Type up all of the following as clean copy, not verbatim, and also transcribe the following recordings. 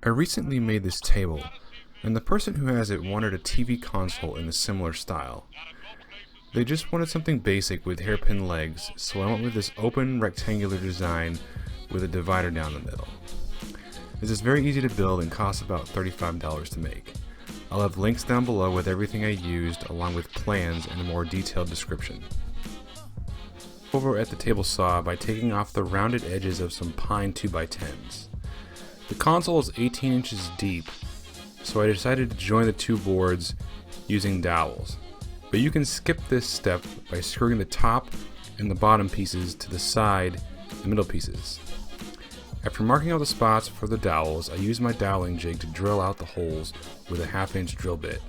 I recently made this table, and the person who has it wanted a TV console in a similar style. They just wanted something basic with hairpin legs, so I went with this open rectangular design with a divider down the middle. This is very easy to build and costs about $35 to make. I'll have links down below with everything I used along with plans and a more detailed description. Over at the table saw by taking off the rounded edges of some pine 2x10s. The console is 18 inches deep, so I decided to join the two boards using dowels. But you can skip this step by screwing the top and the bottom pieces to the side, the middle pieces. After marking out the spots for the dowels, I used my doweling jig to drill out the holes with a 1/2-inch drill bit.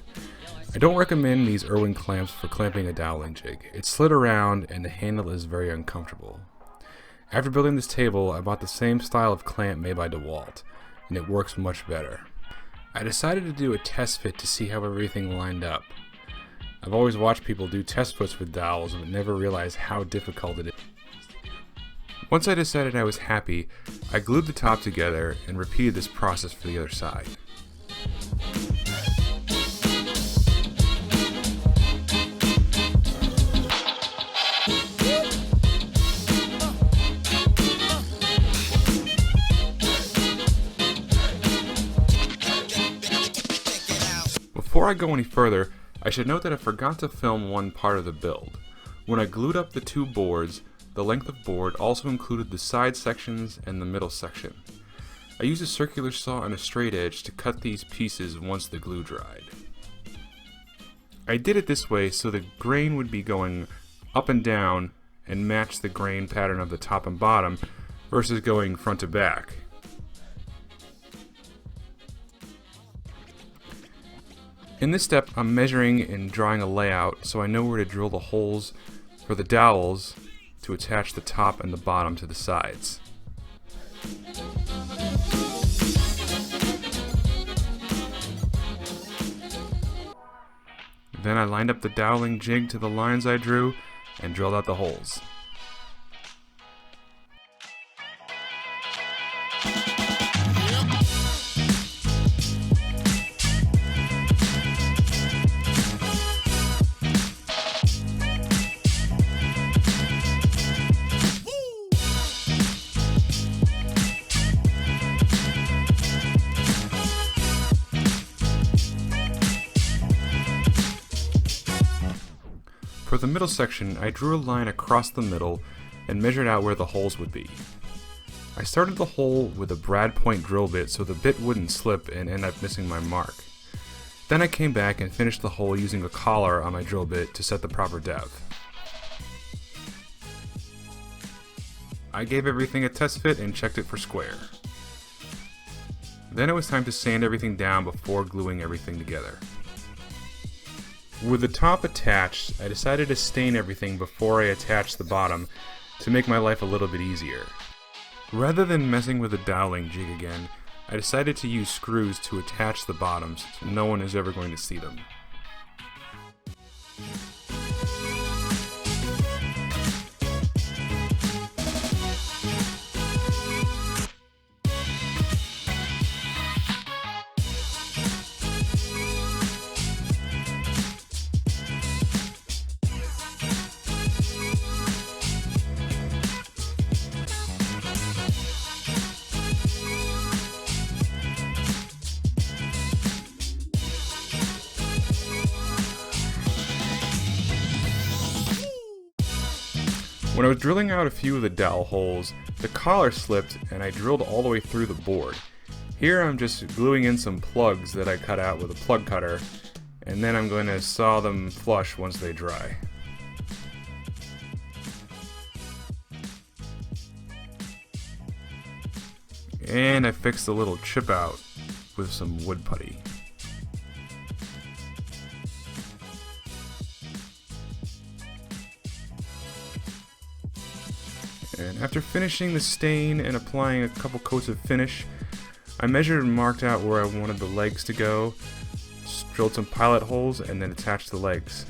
I don't recommend these Irwin clamps for clamping a doweling jig. It slid around and the handle is very uncomfortable. After building this table, I bought the same style of clamp made by DeWalt, and it works much better. I decided to do a test fit to see how everything lined up. I've always watched people do test fits with dowels but never realized how difficult it is. Once I decided I was happy, I glued the top together and repeated this process for the other side. Before I go any further, I should note that I forgot to film one part of the build. When I glued up the two boards, the length of board also included the side sections and the middle section. I used a circular saw and a straight edge to cut these pieces once the glue dried. I did it this way so the grain would be going up and down and match the grain pattern of the top and bottom versus going front to back. In this step, I'm measuring and drawing a layout so I know where to drill the holes for the dowels to attach the top and the bottom to the sides. Then I lined up the doweling jig to the lines I drew and drilled out the holes. For the middle section, I drew a line across the middle and measured out where the holes would be. I started the hole with a brad point drill bit so the bit wouldn't slip and end up missing my mark. Then I came back and finished the hole using a collar on my drill bit to set the proper depth. I gave everything a test fit and checked it for square. Then it was time to sand everything down before gluing everything together. With the top attached, I decided to stain everything before I attached the bottom to make my life a little bit easier. Rather than messing with the doweling jig again, I decided to use screws to attach the bottoms so no one is ever going to see them. When I was drilling out a few of the dowel holes, the collar slipped and I drilled all the way through the board. Here I'm just gluing in some plugs that I cut out with a plug cutter, and then I'm going to saw them flush once they dry. And I fixed a little chip out with some wood putty. And after finishing the stain and applying a couple coats of finish, I measured and marked out where I wanted the legs to go, drilled some pilot holes, and then attached the legs.